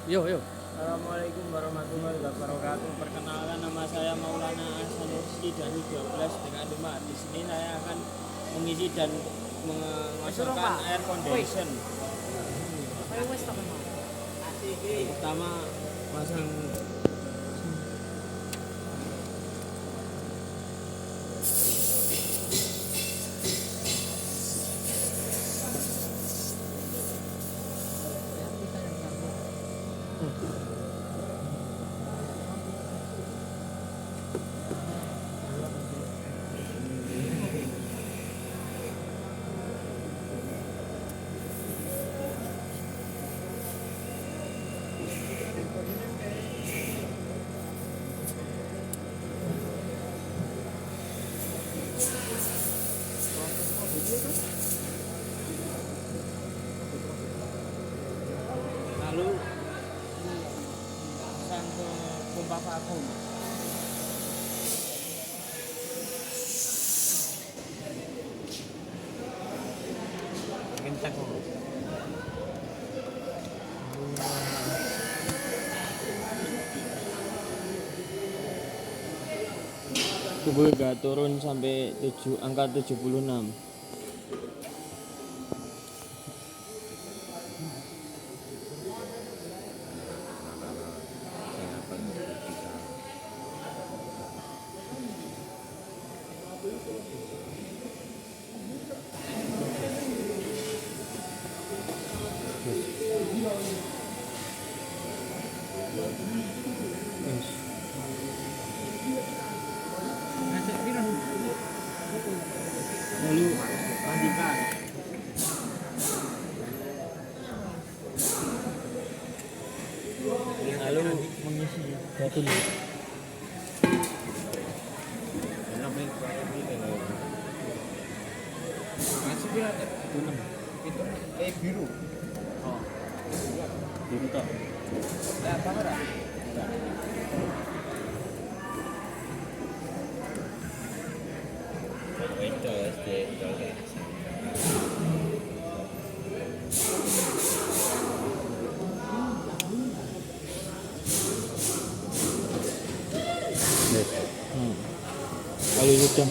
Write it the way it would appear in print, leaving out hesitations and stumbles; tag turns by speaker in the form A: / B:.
A: Yo, yo.
B: Assalamualaikum warahmatullahi wabarakatuh. Perkenalkan, nama saya Maulana Ahsanursi dari 12 dengan 5. Di sini saya akan mengisi dan mengosongkan air condition. Pertama, pasang lalu pasang ke pompa vakum. Kencang kok. Suhu gak turun sampai angka 76. Lalu matikan. Lalu mengisi batu. Biru. Oh. Biru toh. Apa ora? Itu Kalau sudah